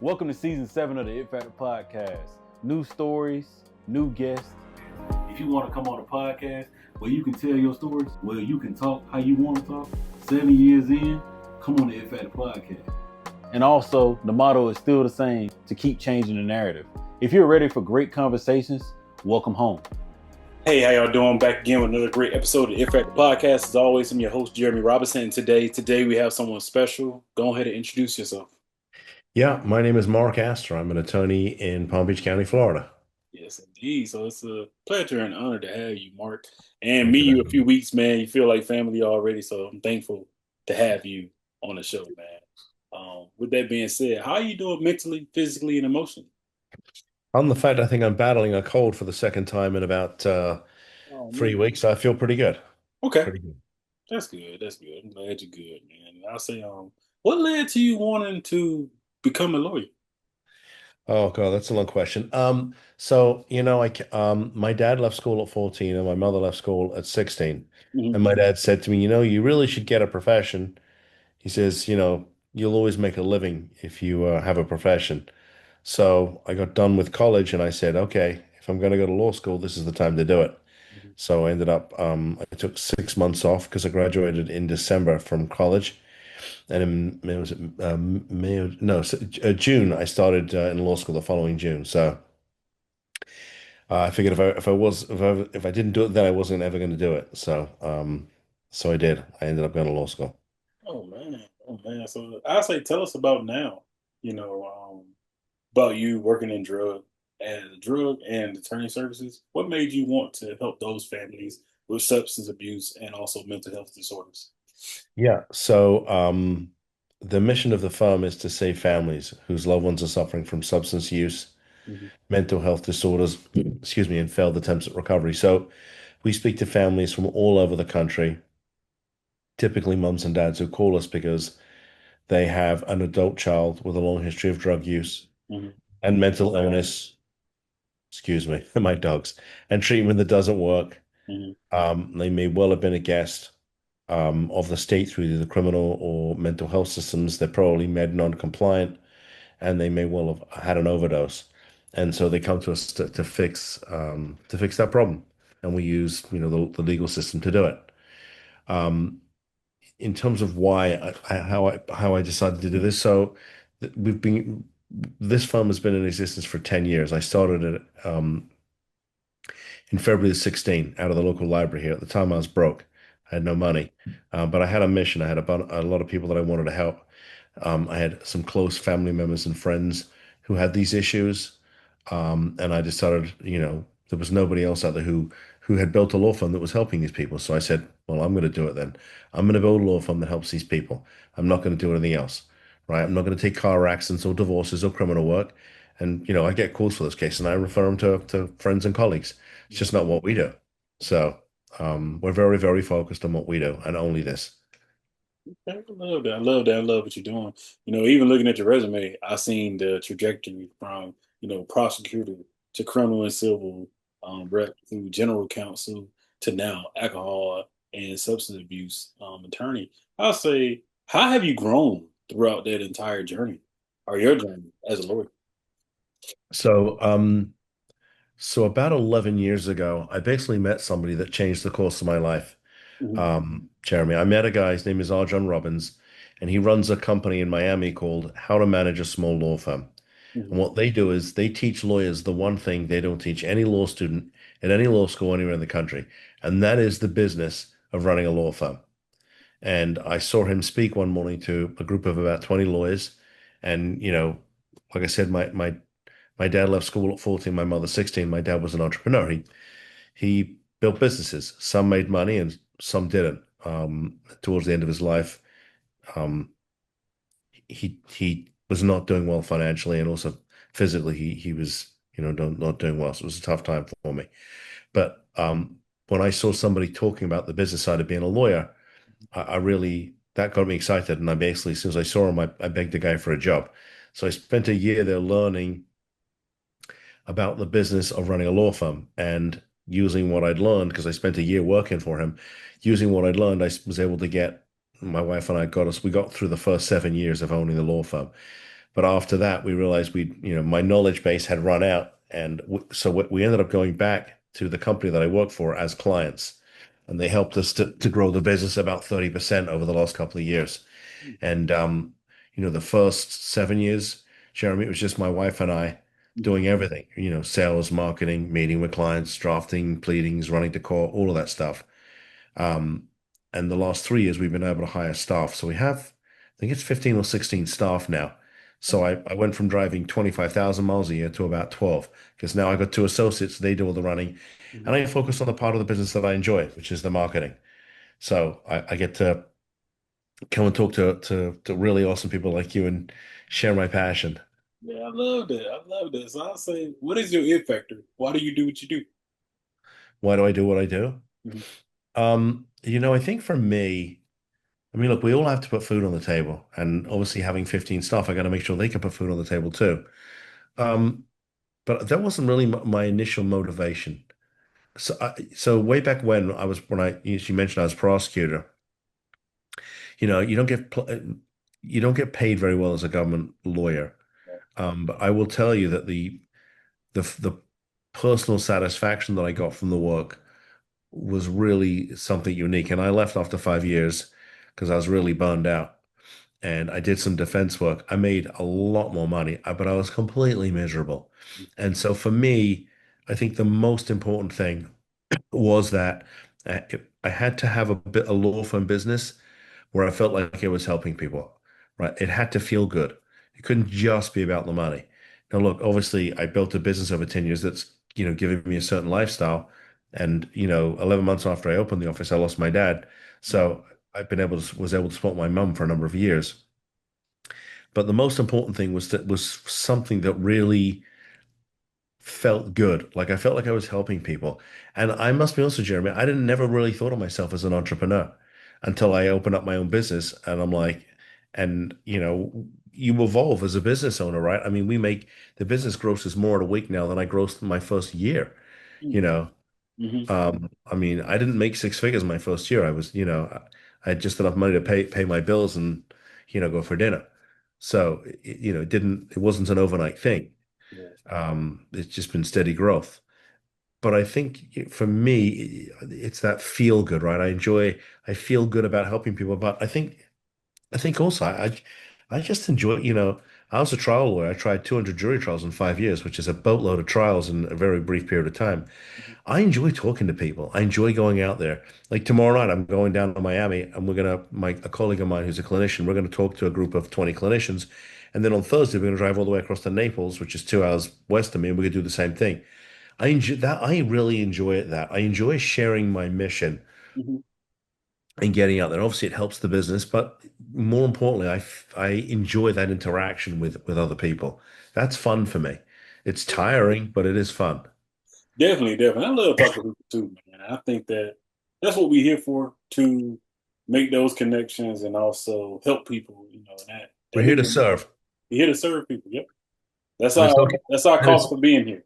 Welcome to season 7 of the It Factor podcast. New stories, new guests. If you want to come on a podcast where you can tell your stories, where you can talk how you want to talk, 7 years in, come on the It Factor podcast. And also, the motto is still the same: to keep changing the narrative. If you're ready for great conversations, welcome home. Hey, how y'all doing? Back again with another great episode of the It Factor podcast. As always, I'm your host, Jeremy Robinson. And today we have someone special. Go ahead and introduce yourself. Yeah, my name is Mark Astor. I'm an attorney in Palm Beach County, Florida. Yes, indeed. So it's a pleasure and honor to have you, Mark. And meet you a few weeks, man. You feel like family already. So I'm thankful to have you on the show, man. With that being said, how are you doing mentally, physically, and emotionally? On the fact, I think I'm battling a cold for the second time in about 3 weeks. I feel pretty good. Okay. Pretty good. That's good. That's good. I'm glad you're good, man. I'll say, what led to you wanting to become a lawyer? Oh God, that's a long question. My dad left school at 14 and my mother left school at 16. Mhm. And my dad said to me, you really should get a profession. He says, you'll always make a living if you have a profession. So I got done with college and I said, okay, if I'm going to go to law school, this is the time to do it. Mhm. So I ended up, I took 6 months off because I graduated in December from college. And in June, I started in law school the following June. So I figured if I didn't do it then, I wasn't ever going to do it. So I did. I ended up going to law school. Oh man. So I say, tell us about now. About you working in drug and attorney services. What made you want to help those families with substance abuse and also mental health disorders? Yeah. So the mission of the firm is to save families whose loved ones are suffering from substance use, Mhm. mental health disorders, excuse me, and failed attempts at recovery. So we speak to families from all over the country, typically mums and dads who call us because they have an adult child with a long history of drug use Mhm. and mental illness, excuse me, my dogs, and treatment that doesn't work. Mhm. They may well have been a guest of the state through either the criminal or mental health systems. They're probably med non-compliant, and they may well have had an overdose. And so they come to us to fix that problem, and we use the legal system to do it. In terms of how I decided to do this, so we've been this firm has been in existence for 10 years. I started it in February 16 out of the local library here. At the time, I was broke. I had no money, but I had a mission. I had a lot of people that I wanted to help. I had some close family members and friends who had these issues, and I decided, there was nobody else out there who had built a law firm that was helping these people. So I said, well, I'm going to do it then. I'm going to build a law firm that helps these people. I'm not going to do anything else, right? I'm not going to take car accidents or divorces or criminal work. And I get calls for those cases, and I refer them to friends and colleagues. It's just not what we do. So we're very, very focused on what we do and only this. I love that. I love that. I love what you're doing. Even looking at your resume, I seen the trajectory from, prosecutor to criminal and civil rep through general counsel to now alcohol and substance abuse attorney. I'll say, how have you grown throughout that entire journey or your journey as a lawyer? So so about 11 years ago, I basically met somebody that changed the course of my life. Mhm. Jeremy, I met a guy, his name is R. John Robbins, and he runs a company in Miami called How to Manage a Small Law Firm. And Mhm. what they do is they teach lawyers the one thing they don't teach any law student at any law school anywhere in the country, and that is the business of running a law firm. And I saw him speak one morning to a group of about 20 lawyers. And, like I said, my dad left school at 14, my mother 16. My dad was an entrepreneur. He built businesses. Some made money and some didn't. Towards the end of his life, um, he was not doing well financially, and also physically he was not doing well. So it was a tough time for me. But when I saw somebody talking about the business side of being a lawyer, I really that got me excited. And I basically, as soon as I saw him, I begged the guy for a job. So I spent a year there learning about the business of running a law firm and using what I'd learned, because I spent a year working for him. Using what I'd learned, was able to get my wife and I we got through the first 7 years of owning the law firm. But after that, we realized my knowledge base had run out. And so we ended up going back to the company that I work for as clients. And they helped us to grow the business about 30% over the last couple of years. And, the first 7 years, Jeremy, it was just my wife and I Mhm. doing everything, sales, marketing, meeting with clients, drafting, pleadings, running to court, all of that stuff. Um, and the last 3 years, we've been able to hire staff. So we have, I think it's 15 or 16 staff now. So I went from driving 25,000 miles a year to about 12 because now I got two associates. They do all the running and Mhm. I focus on the part of the business that I enjoy, which is the marketing. So I get to come and talk to really awesome people like you and share my passion. Yeah, I love that. I love that. So I'll say, what is your it factor? Why do you do what you do? Why do I do what I do? Mhm. I think for me, I mean, look, we all have to put food on the table, and obviously having 15 staff, I got to make sure they can put food on the table too. Um, but that wasn't really my initial motivation. So way back as you mentioned, I was prosecutor. You don't you don't get paid very well as a government lawyer. But I will tell you that the personal satisfaction that I got from the work was really something unique. And I left after 5 years because I was really burned out. And I did some defense work. I made a lot more money, but I was completely miserable. And so for me, I think the most important thing was that I had to have a law firm business where I felt like it was helping people, right? It had to feel good. It couldn't just be about the money. Now, look, obviously, I built a business over 10 years that's, giving me a certain lifestyle. And, 11 months after I opened the office, I lost my dad. So was able to support my mum for a number of years. But the most important thing was something that really felt good. Like I felt like I was helping people. And I must be honest with you, Jeremy, I didn't never really thought of myself as an entrepreneur until I opened up my own business. And I'm like, and you evolve as a business owner, right? I mean, the business grosses more in a week now than I grossed in my first year, you Mhm. know. Mhm. I mean, I didn't make six figures my first year. I had just enough money to pay my bills and, go for dinner. So, it wasn't an overnight thing. Yeah. It's just been steady growth. But I think for me, it's that feel good, right? I feel good about helping people. But I think also I just enjoy, I was a trial lawyer. I tried 200 jury trials in 5 years, which is a boatload of trials in a very brief period of time. Mhm. I enjoy talking to people. I enjoy going out there. Like tomorrow night, I'm going down to Miami and a colleague of mine who's a clinician, we're going to talk to a group of 20 clinicians. And then on Thursday, we're going to drive all the way across to Naples, which is 2 hours west of me, and we're going to do the same thing. I enjoy that. I really enjoy it that. I enjoy sharing my mission Mhm. and getting out there. Obviously, it helps the business, but more importantly, I enjoy that interaction with other people. That's fun for me. It's tiring, but it is fun. Definitely, definitely. I love talking to people too, man. I think that that's what we're here for, to make those connections and also help people. And that We're here is to serve, we're here to serve people. Yep, that's and our it's okay. that's our And it's cost for being here.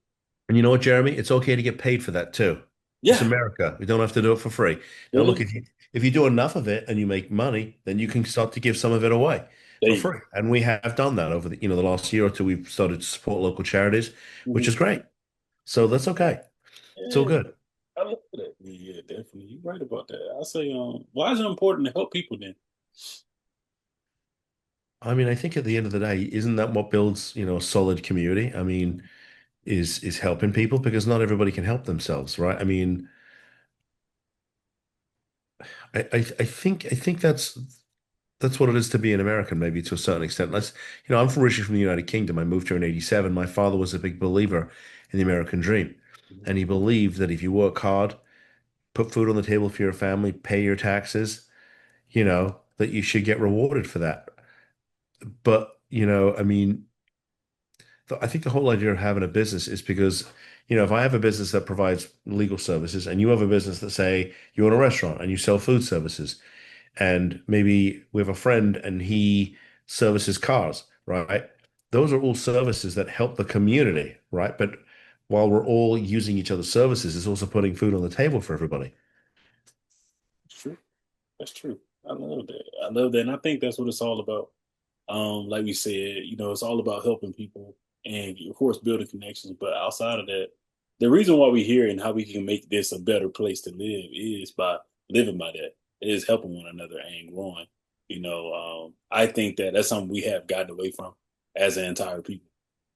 and you know what, Jeremy? It's okay to get paid for that too. It's Yeah, America. We don't have to do it for free. Now, it look, is. if you do enough of it and you make money, then you can start to give some of it away There for you free. And we have done that over the last year or two. We've started to support local charities, go. which Mhm. is great. So that's okay. It's all Yeah, good. I love that. Yeah, definitely. You're right about that. I say, why is it important to help people then? I mean, I think at the end of the day, isn't that what builds, a solid community? I mean, is helping people because not everybody can help themselves, right? I mean, I think that's what it is to be an American, maybe to a certain extent. I'm originally from the United Kingdom. I moved here in '87. My father was a big believer in the American dream, Mhm. and he believed that if you work hard, put food on the table for your family, pay your taxes, that you should get rewarded for that. But, I mean, I think the whole idea of having a business is because, if I have a business that provides legal services and you have a business that say you own a restaurant and you sell food services, and maybe we have a friend and he services cars, right? Those are all services that help the community, right? But while we're all using each other's services, it's also putting food on the table for everybody. It's true. That's true. I love that. I love that, and I think that's what it's all about. Like we said, it's all about helping people and of course building connections. But outside of that, the reason why we're here and how we can make this a better place to live is by living by that. It is helping one another and growing. I think that that's something we have gotten away from as an entire people,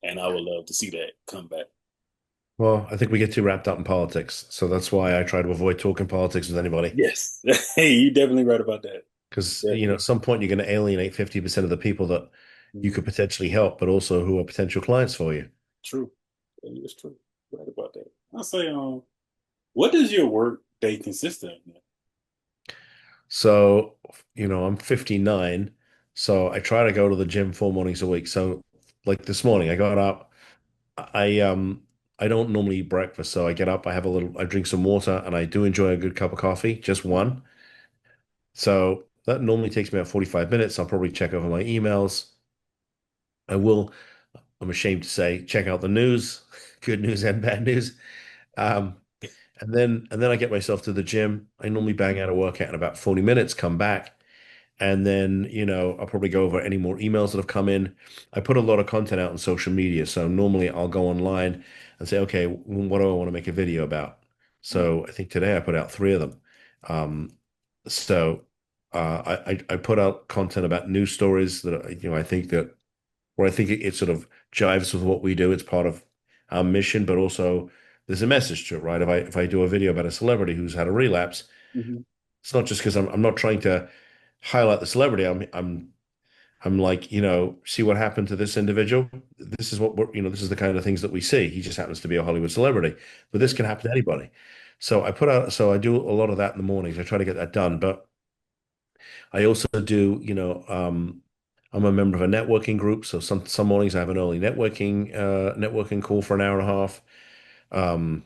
and I would love to see that come back. Well, I think we get too wrapped up in politics. So that's why I try to avoid talking politics with anybody. Yes, hey, you're definitely right about that. Because, Definitely. at some point you're going to alienate 50% of the people that you Mhm. could potentially help, but also who are potential clients for you. True. It's true. Right about that. I say, what does your work day consist of? So, I'm 59. So I try to go to the gym 4 mornings a week. So like this morning, I got up. I don't normally eat breakfast, so I get up, I drink some water, and I do enjoy a good cup of coffee, just one. So that normally takes me about 45 minutes. I'll probably check over my emails. I will, I'm ashamed to say, check out the news, good news and bad news. Um, and then I get myself to the gym. I normally bang out a workout in about 40 minutes, come back, and then, I'll probably go over any more emails that have come in. I put a lot of content out on social media. So normally I'll go online and say, okay, what do I want to make a video about? So I think today I put out three of them. Um, so I put out content about news stories that, I think that, where I think it sort of jives with what we do. It's part of our mission, but also there's a message to it, right? If I do a video about a celebrity who's had a relapse, Mhm. it's not just because I'm not trying to highlight the celebrity. I'm like, see what happened to this individual. This is this is the kind of things that we see. He just happens to be a Hollywood celebrity, but this can happen to anybody. So I do a lot of that in the mornings. I try to get that done, but I also do, I'm a member of a networking group. So some mornings I have an early networking call for an hour and a half. Um,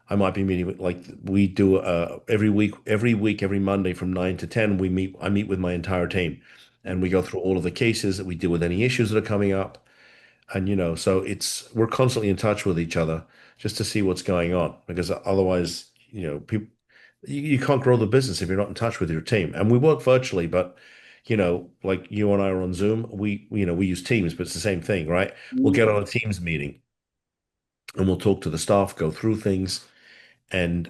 I might be meeting with, like, we do every Monday from 9 to 10, I meet with my entire team and we go through all of the cases that we deal with, any issues that are coming up. And so we're constantly in touch with each other just to see what's going on, because otherwise, people, you can't grow the business if you're not in touch with your team. And we work virtually, but like you and I are on Zoom, we use Teams, but it's the same thing, right? We'll get Mhm. on a Teams meeting and we'll talk to the staff, go through things. And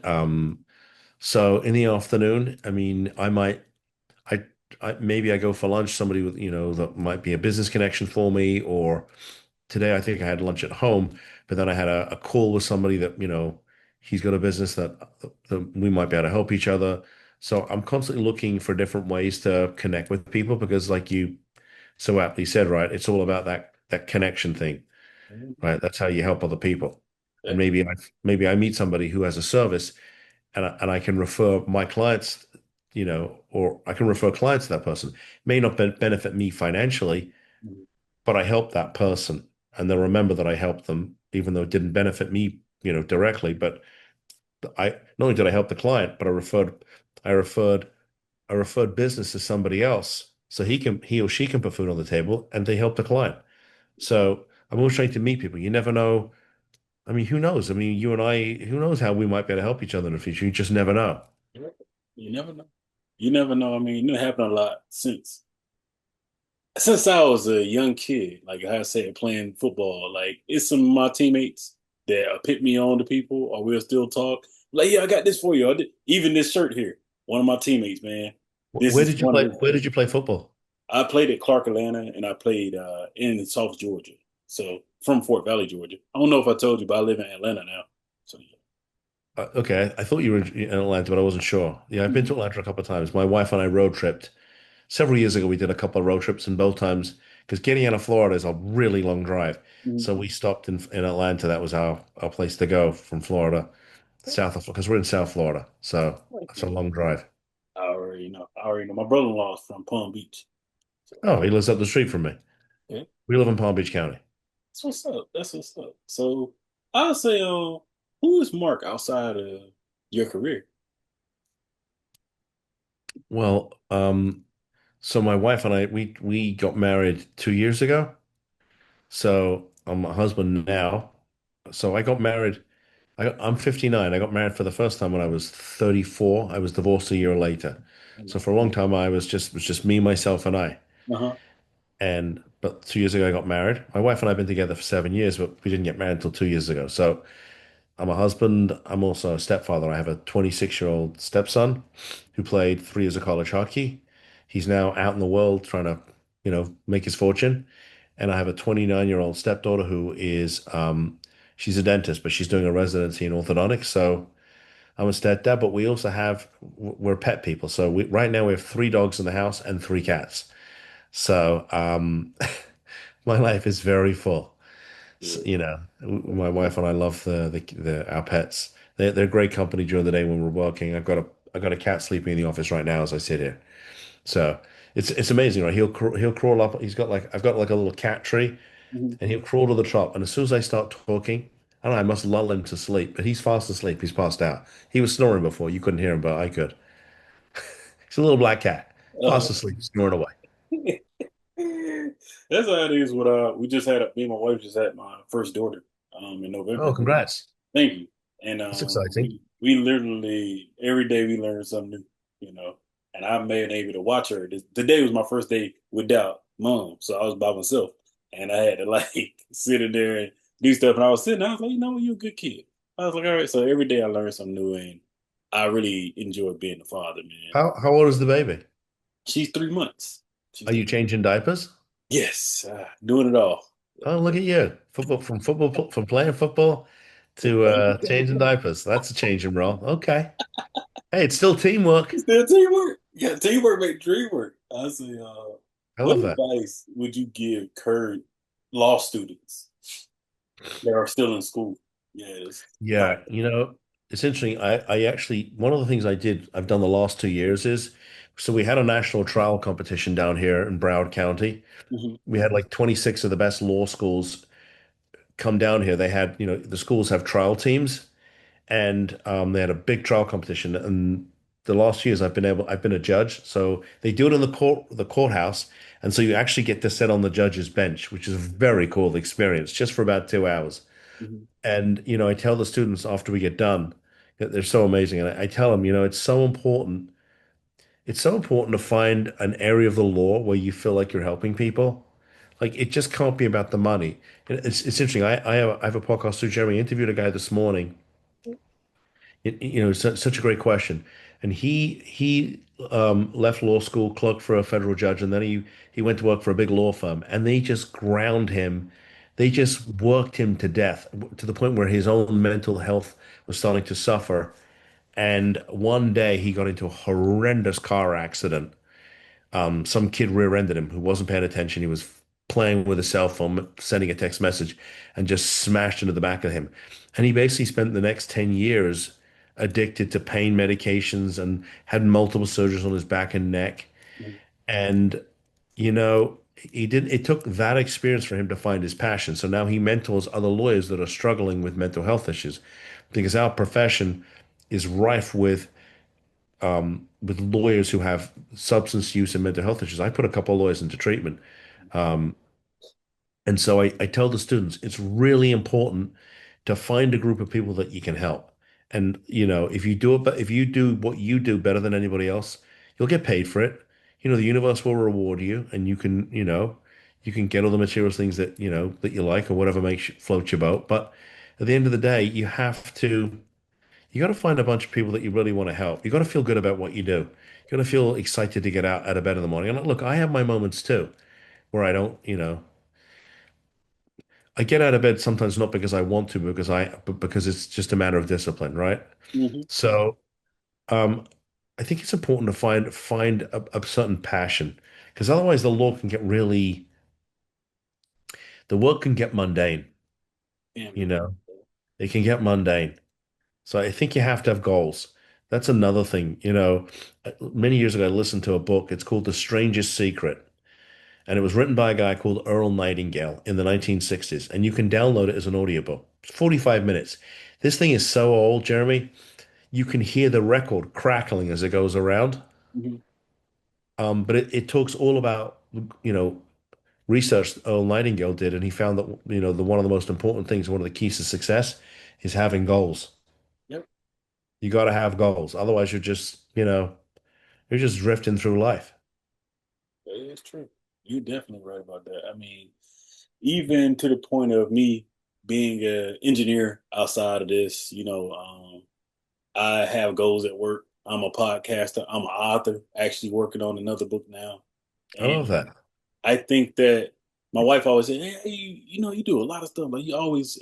so in the afternoon, I mean, I, maybe I go for lunch, somebody with, that might be a business connection for me. Or today, I think I had lunch at home, but then I had a call with somebody that, he's got a business that we might be able to help each other. So I'm constantly looking for different ways to connect with people because, like you so aptly said, right, it's all about that connection thing, Mhm. right? That's how you help other people. And Definitely. maybe I meet somebody who has a service and I can refer my clients, or I can refer clients to that person. May not benefit me financially, Mhm. but I helped that person, and they'll remember that I helped them, even though it didn't benefit me, directly. But I not only did I help the client, but I referred, I referred business to somebody else, so he or she can put food on the table, and they help the client. So I'm always trying to meet people. You never know. I mean, who knows? I mean, you and I, who knows how we might be able to help each other in the future? You just never know. Yeah. You never know. You never know. I mean, it happened a lot since I was a young kid. Like I said, playing football. Like it's some of my teammates that put me on to people, or we'll still talk. Like, yeah, I got this for you. Even this shirt here. One of my teammates, man. This Where is did you one of play? his. Where did you play football? I played at Clark Atlanta, and I played in South Georgia. So from Fort Valley, Georgia. I don't know if I told you, but I live in Atlanta now. So yeah. Okay, I thought you were in Atlanta, but I wasn't sure. Yeah, I've been to Mhm. Atlanta a couple of times. My wife and I road tripped several years ago. We did a couple of road trips, and both times, because getting out of Florida is a really long drive, so we stopped in Atlanta. That was our place to go from Florida, south of, because we're in South Florida, so it's a Mhm. long drive. I already know. I already know. My brother-in-law is from Palm Beach. So, Oh, he lives up the street from me. yeah, We live in Palm Beach County. that's what's up. That's what's up. So I'll say, who is Mark outside of your career? Well, so my wife and I, we got married 2 years ago. So I'm a husband now. So I got married. I'm 59. I got married for the first time when I was 34. I was divorced a year later. So for a long time, I was just me, myself, and I. Uh-huh. And but 2 years ago I got married. My wife and I have been together for 7 years, but we didn't get married until 2 years ago. So I'm a husband. I'm also a stepfather. I have a 26-year-old stepson who played 3 years of college hockey. He's now out in the world trying to, make his fortune. And I have a 29-year-old stepdaughter who is, she's a dentist, but she's doing a residency in orthodontics. So I'm a stepdad, but we also have, we're pet people. So right now we have 3 dogs in the house and 3 cats. So my life is very full. Yeah. My wife and I love our pets. They're great company during the day when we're working. I've got a cat sleeping in the office right now as I sit here. So it's amazing, right? He'll crawl up. I've got like a little cat tree, Mhm. and he'll crawl to the top. And as soon as I start talking, I don't know, I must lull him to sleep. But he's fast asleep. He's passed out. He was snoring before. You couldn't hear him, but I could. He's a little black cat, fast Uh, asleep, snoring away. that's how it is. With we just had me and my wife just had my first daughter in Oh, November. congrats! Thank you. And That's exciting. we literally every day we learn something new, you know. And I've been able to watch her. Today was my first day without mom, so I was by myself, and I had to like sit in there and do stuff. And I was sitting, I was like, you're a good kid. I was like, all right. So every day I learn something new, and I really enjoy being a father, man. How old is the baby? She's 3 months. She's Are you 3 months. changing diapers? Yes, doing it all. Oh, look at you. From playing football to changing diapers. That's a change in role. Okay. Hey, it's still teamwork. Still teamwork. Yeah, teamwork make dream work. I say, I what love that. advice would you give current law students that are still in school? Yes. Yeah, it's interesting. I actually, one of the things I've done the last 2 years is, so we had a national trial competition down here in Broward County. Hmm. We had like 26 of the best law schools come down here. They had, the schools have trial teams, and they had a big trial competition. And the last few years, I've been a judge. So they do it in the courthouse, and so you actually get to sit on the judge's bench, which is a very cool experience, just for about 2 hours. Hmm. And I tell the students after we get done that they're so amazing, and I tell them, it's so important. It's so important to find an area of the law where you feel like you're helping people. Like it just can't be about the money. And it's interesting. I have a podcast too, Jeremy. I interviewed a guy this morning. Such a great question. And he left law school, clerked for a federal judge, and then he went to work for a big law firm. And they just ground him. They just worked him to death to the point where his own mental health was starting to suffer. And one day he got into a horrendous car accident. Some kid rear-ended him who wasn't paying attention. He was playing with a cell phone, sending a text message, and just smashed into the back of him. And he basically spent the next 10 years addicted to pain medications and had multiple surgeries on his back and neck. And, it took that experience for him to find his passion. So now he mentors other lawyers that are struggling with mental health issues because our profession is rife with lawyers who have substance use and mental health issues. I put a couple of lawyers into treatment. And so I tell the students it's really important to find a group of people that you can help. And if you do it, but if you do what you do better than anybody else, you'll get paid for it. The universe will reward you, and you can get all the materials things that you like or whatever makes you float your boat. But at the end of the day, you got to find a bunch of people that you really want to help. You got to feel good about what you do. You got to feel excited to get out of bed in the morning. And look, I have my moments too, where I don't, I get out of bed sometimes not because I want to, but because it's just a matter of discipline, right? Hmm. So, um, I think it's important to find a certain passion, because otherwise the work can get mundane. You And know, it can get mundane. So I think you have to have goals. That's another thing. Many years ago, I listened to a book. It's called The Strangest Secret. And it was written by a guy called Earl Nightingale in the 1960s. And you can download it as an audiobook. It's 45 minutes. This thing is so old, Jeremy. You can hear the record crackling as it goes around. hmm. But it talks all about, you know, research Earl Nightingale did. And he found that, one of the most important things, one of the keys to success is having goals. Yep, You got to have goals. Otherwise, you're just drifting through life. that is true. You're definitely right about that. I mean, even to the point of me being an engineer outside of this, I have goals at work. I'm a podcaster. I'm an author, actually working on another book now. I love And that. I think that my wife always said, "Hey, you do a lot of stuff. Like you always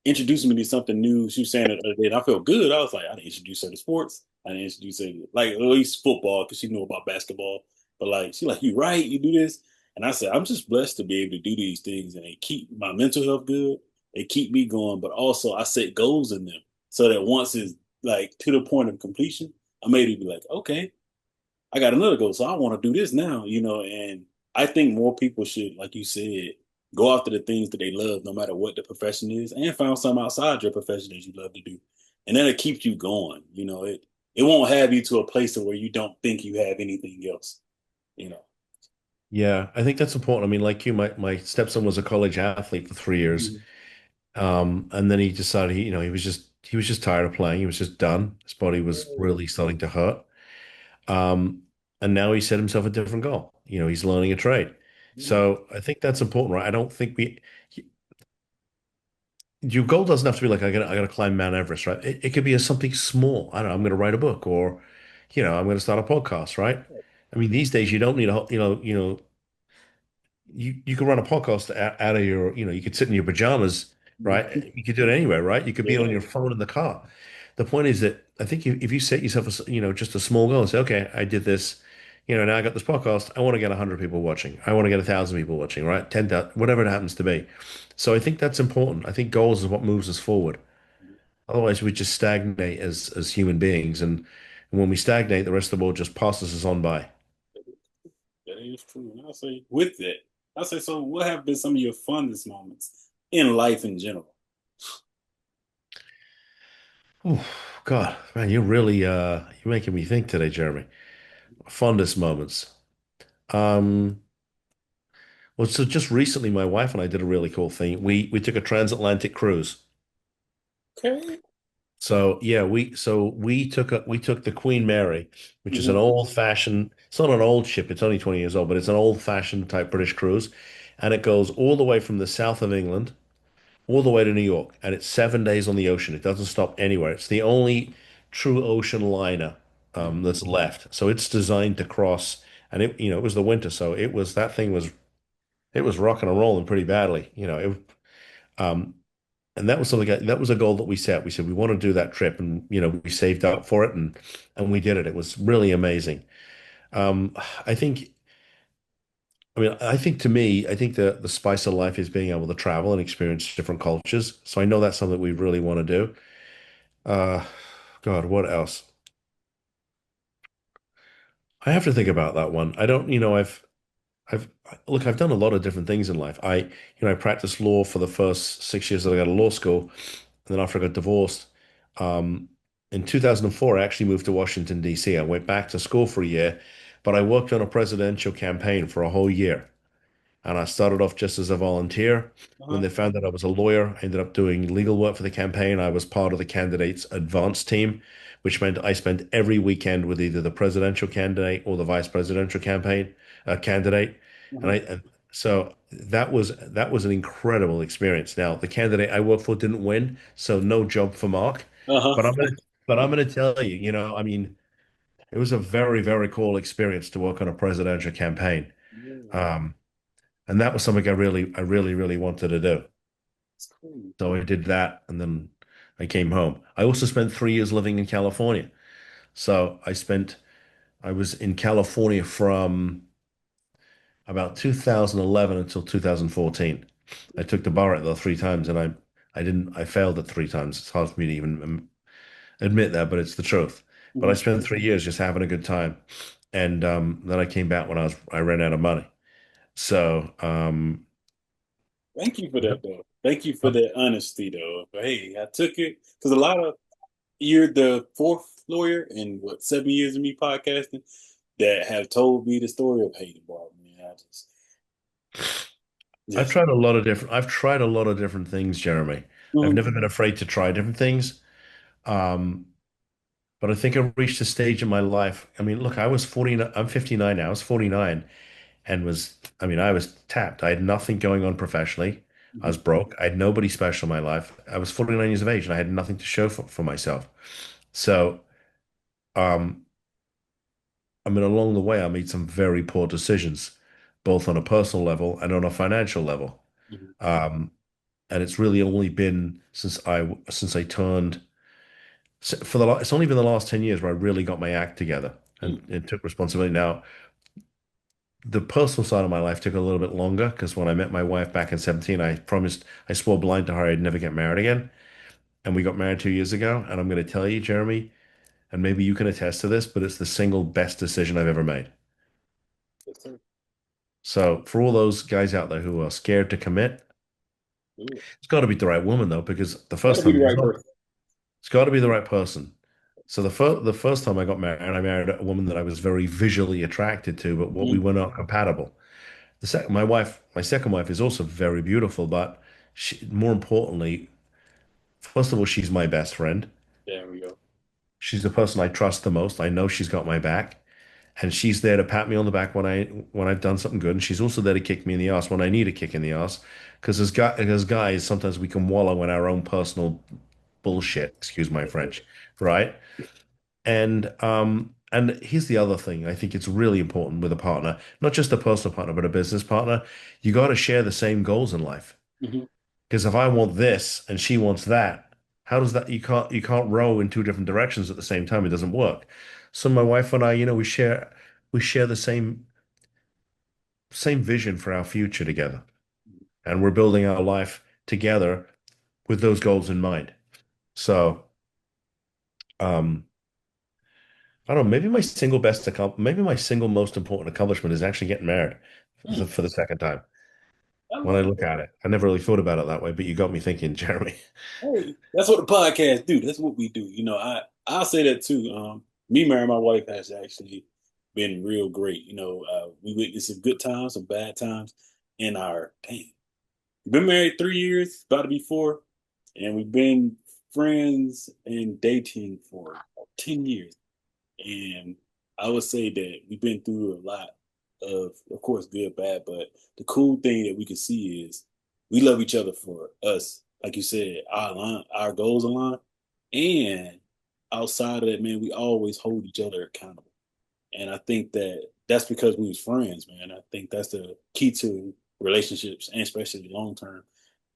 introducing me to something new." She was saying it the other day, and I felt good. I was like, I didn't introduce her to sports. I didn't introduce her like at least football because she knew about basketball. But like she like, you right, you do this. And I said, I'm just blessed to be able to do these things, and they keep my mental health good. They keep me going, but also I set goals in them so that once it's like to the point of completion, I'm able to be like, okay, I got another goal, so I want to do this now, and I think more people should, like you said, go after the things that they love, no matter what the profession is, and find something outside your profession that you love to do. And then it keeps you going, it won't have you to a place of where you don't think you have anything else, you know. Yeah, I think that's important. I mean, like you, my stepson was a college athlete for 3 years. Mhm. And then he decided he was just tired of playing. He was just done. His body was really starting to hurt. Um, and now he set himself a different goal. He's learning a trade. Mhm. So I think that's important, right? I don't think your goal doesn't have to be like I gotta climb Mount Everest, right? It could be something small. I don't know, I'm gonna write a book, or I'm gonna start a podcast, right? I mean, these days you don't need a whole, you could run a podcast out of your, you could sit in your pajamas, right? You could do it anywhere, right? You could be on Yeah. your phone in the car. The point is that I think if you set yourself, just a small goal and say, okay, I did this, now I got this podcast. I want to get 100 people watching. I want to get 1,000 people watching, right? 10,000, whatever it happens to be. So I think that's important. I think goals is what moves us forward. Otherwise, we just stagnate as human beings, and when we stagnate, the rest of the world just passes us on by. That is true. And I'll say with that, I'll say, so what have been some of your funnest moments in life in general? Oh God, man, you're making me think today, Jeremy. Fondest moments. Um, well, so just recently, my wife and I did a really cool thing. We took a transatlantic cruise. Okay. So yeah, we took the Queen Mary, which is an Hmm. old-fashioned. It's not an old ship. It's only 20 years old, but it's an old-fashioned type British cruise, and it goes all the way from the south of England all the way to New York, and it's 7 days on the ocean. It doesn't stop anywhere. It's the only true ocean liner that's left. So it's designed to cross, and it was the winter, so that thing was rocking and rolling pretty badly. Um, and that was that was a goal that we set. We said we want to do that trip, and we saved up for it, and we did it. It was really amazing. Um, I think. I think to me, I think the spice of life is being able to travel and experience different cultures. So I know that's something we really want to do. Uh, God, what else? I have to think about that one. I don't, I've, look, I've done a lot of different things in life. I practiced law for the first 6 years that I got to law school, and then after I got divorced, um, in 2004, I actually moved to Washington, D.C. I went back to school for a year, but I worked on a presidential campaign for a whole year. And I started off just as a volunteer. When Uh-huh. they found that I was a lawyer, I ended up doing legal work for the campaign. I was part of the candidate's advance team, which meant I spent every weekend with either the presidential candidate or the vice presidential campaign candidate. And Uh-huh. I and so that was an incredible experience. Now, the candidate I worked for didn't win, so no job for Mark. Uh-huh. But I'm gonna tell you, I mean, it was a very, very cool experience to work on a presidential campaign. Yeah, Um, and that was something I really, really wanted to do. it's cool. So I did that, and then I came home. I also spent 3 years living in California. So I was in California from about 2011 until 2014. I took the bar at there 3 times, and I failed it 3 times. It's hard for me to even admit that, but it's the truth. But I Mhm. spent 3 years just having a good time, and then I came back when I ran out of money. So Thank you for that, though. Thank you for that honesty, though. But hey, I took it because a lot of you're the fourth lawyer in what 7 years of me podcasting that have told me the story of hating bar. Man, I've just tried a lot of different I've tried a lot of different things, Jeremy. I've Mhm. never been afraid to try different things. Um, but I think I reached a stage in my life. I mean, look, I was 49, I'm 59 now. I was 49, and I was tapped. I had nothing going on professionally. I Mhm. was broke. I had nobody special in my life. I was 49 years of age and I had nothing to show for myself. So, um, along the way, I made some very poor decisions, both on a personal level and on a financial level. Mhm. Um, and it's really only been since I turned it's only been the last 10 years where I really got my act together Mm. and took responsibility. Now, the personal side of my life took a little bit longer because when I met my wife back in 17, I swore blind to her I'd never get married again. And we got married 2 years ago. And I'm going to tell you, Jeremy, and maybe you can attest to this, but it's the single best decision I've ever made. Yes, sir. So for all those guys out there who are scared to commit, Ooh. it's got to be the right woman though, because the Gotta first be time the it was right not. person. It's got to be the right person. So the first time I married a woman that I was very visually attracted to, but what we Mhm. were not compatible. My second wife is also very beautiful, but more importantly, first of all, she's my best friend. There we go. She's the person I trust the most. I know she's got my back, and she's there to pat me on the back when I've done something good, and she's also there to kick me in the ass when I need a kick in the ass. Because as guys, sometimes we can wallow in our own personal bullshit. Excuse my Yes, sir. French, right? And here's the other thing. I think it's really important with a partner, not just a personal partner, but a business partner. You got to share the same goals in life. Mhm. Because if I want this and she wants that, how does that you can't row in two different directions at the same time. It doesn't work. So my wife and I, we share the same vision for our future together. And we're building our life together with those goals in mind. So um I don't know, maybe my single most important accomplishment is actually getting married Mm. for the second time. I When I love look that. at it, I never really thought about it that way, but you got me thinking, Jeremy. Hey, that's what the podcast do. That's what we do. I'll say that too. Me marrying my wife has actually been real great. We witnessed some good times, some bad times in our dang. We've been married 3 years, about to be four, and we've been friends and dating for about 10 years. And I would say that we've been through a lot of course, good, bad, but the cool thing that we can see is we love each other for us. Like you said, our goals align. And outside of that, man, we always hold each other accountable. And I think that that's because we was friends, man. I think that's the key to relationships, and especially long-term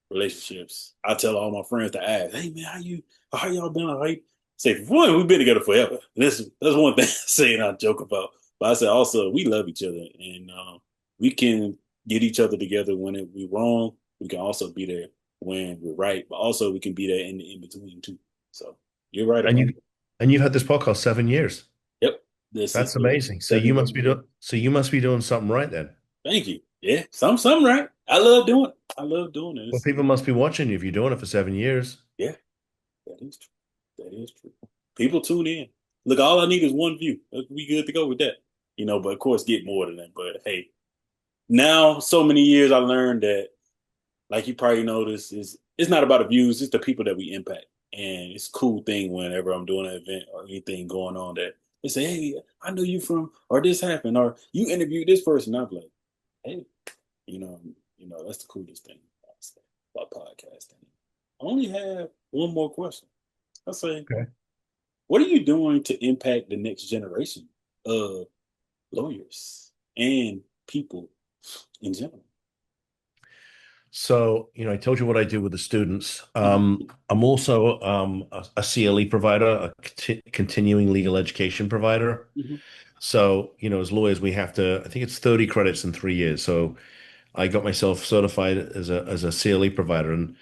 relationships. I tell all my friends to ask, "Hey man, how y'all been? How you-" Say for one, we've been together forever. That's one thing I say and I joke about. But I said also we love each other and we can get each other together when we're wrong. We can also be there when we're right, but also we can be there in between too. So you're right And about you it. and you've had this podcast 7 years. Yep. This is That's amazing. seven. So you must be doing something right then. Thank you. Yeah, some right. I love doing it. I love doing it. Well, people must be watching you if you're doing it for 7 years. Yeah. That is true. That is true. People tune in. Look, all I need is one view. We good to go with that. But of course, get more than that. But hey, now so many years, I learned that, like you probably noticed, is it's not about the views. It's the people that we impact. And it's a cool thing whenever I'm doing an event or anything going on that they say, "Hey, I know you from," or "This happened," or "You interviewed this person." I'm like, "Hey, you know, that's the coolest thing about podcasting." I only have one more question. I say, Okay. what are you doing to impact the next generation of lawyers and people in general? So, I told you what I do with the students. Mhm. I'm also a CLE provider, continuing legal education provider. Mhm. So, as lawyers, we have to, I think it's 30 credits in 3 years. So I got myself certified as a CLE provider, and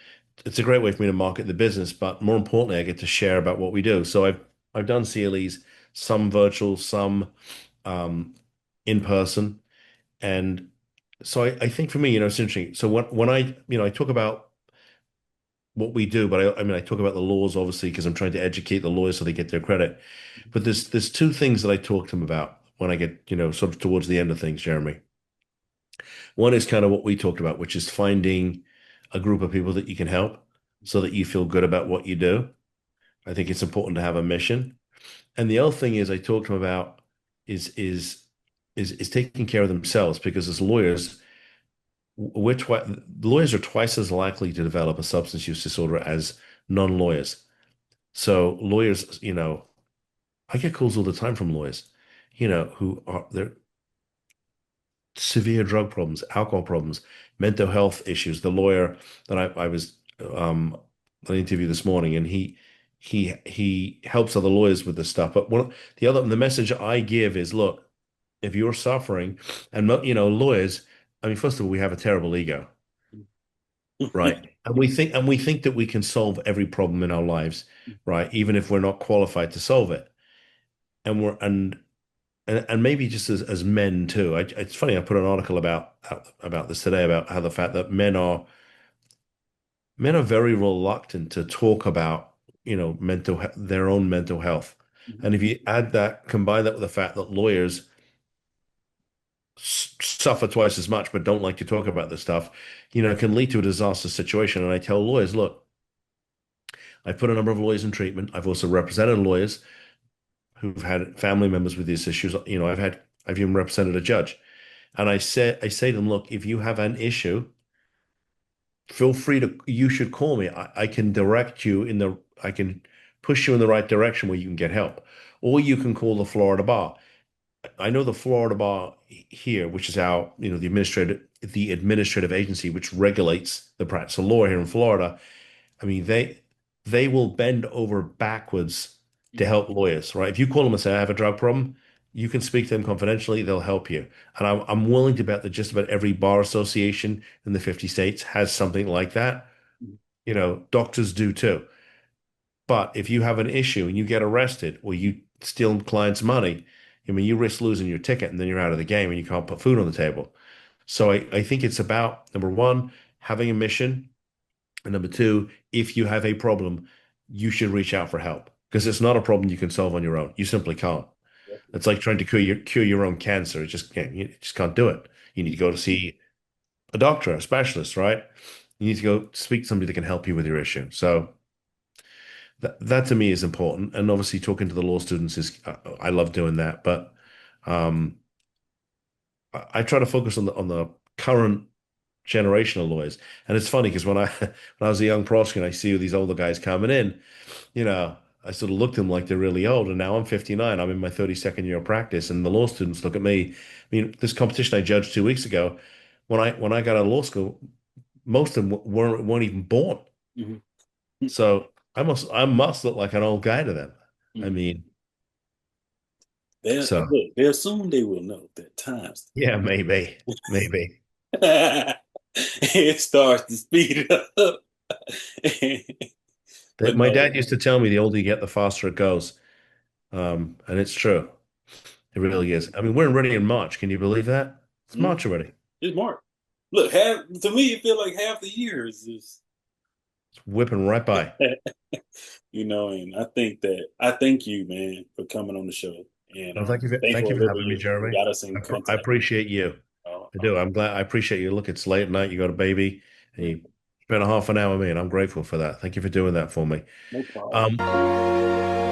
it's a great way for me to market the business. But more importantly, I get to share about what we do. So I've done CLEs, some virtual, some um, in person, and so I think for me, it's interesting. So when I talk about what we do, but I talk about the laws obviously because I'm trying to educate the lawyers so they get their credit. But there's two things that I talk to them about when I get sort of towards the end of things, Jeremy. One is kind of what we talked about, which is finding a group of people that you can help so that you feel good about what you do. I think it's important to have a mission. And the other thing is I talked to them about is is taking care of themselves, because as lawyers, lawyers are twice as likely to develop a substance use disorder as non-lawyers. So lawyers, I get calls all the time from lawyers, who are they're severe drug problems, alcohol problems, mental health issues. The lawyer that I was an interview this morning, and he helps other lawyers with this stuff. But the message I give is, look, if you're suffering, and lawyers, I mean, first of all, we have a terrible ego, right? And we think that we can solve every problem in our lives, right? Even if we're not qualified to solve it. And maybe just as men too. It's funny. I put an article about this today, about how the fact that men are very reluctant to talk about, their own mental health. And if you combine that with the fact that lawyers suffer twice as much but don't like to talk about this stuff, it can lead to a disastrous situation. And I tell lawyers, look, I put a number of lawyers in treatment. I've also represented lawyers who've had family members with these issues. I've even represented a judge. And I say to them, look, if you have an issue, you should call me. I can I can push you in the right direction where you can get help. Or you can call the Florida bar. I know the Florida bar here, which is the administrative agency which regulates the practice of law here in Florida. I mean, they will bend over backwards to help lawyers, right? If you call them and say, I have a drug problem, you can speak to them confidentially, they'll help you. And I'm willing to bet that just about every bar association in the 50 states has something like that. Doctors do too. But if you have an issue and you get arrested, or you steal clients' money, I mean, you risk losing your ticket, and then you're out of the game and you can't put food on the table. So I think it's about, number one, having a mission. And number two, if you have a problem, you should reach out for help, because it's not a problem you can solve on your own. You simply can't. It's like trying to cure your own cancer. You just can't do it. You need to go to see a doctor, a specialist, right? You need to go speak to somebody that can help you with your issue. So that to me is important. And obviously, talking to the law students I love doing that. But um, I try to focus on the current generation of lawyers. And it's funny because when I was a young prosecutor, I see these older guys coming in, you know, I sort of looked at them like they're really old. And now I'm 59. I'm in my 32nd year of practice, and the law students look at me. I mean, this competition I judged 2 weeks ago, when I got out of law school, most of them weren't even born. Mhm. So I must look like an old guy to them. I Mhm. mean, They'll, so look, they'll soon they will know that times yeah, maybe. it starts to speed up. But My no, dad used to tell me the older you get, the faster it goes. And it's true. It really is. I mean, we're already in March. Can you believe that? It's mm, March already. it's Mark. Look, half to me, it feel like half the year is just It's whipping right by. and I thank you, man, for coming on the show, and Well, thanks thank for you for having me, you Jeremy. got us in I contact. appreciate you. Uh, I uh, do. I appreciate you. Look, it's late at night. You got a baby, and yeah, you spent a half an hour with me, and I'm grateful for that. Thank you for doing that for me. no problem. Um,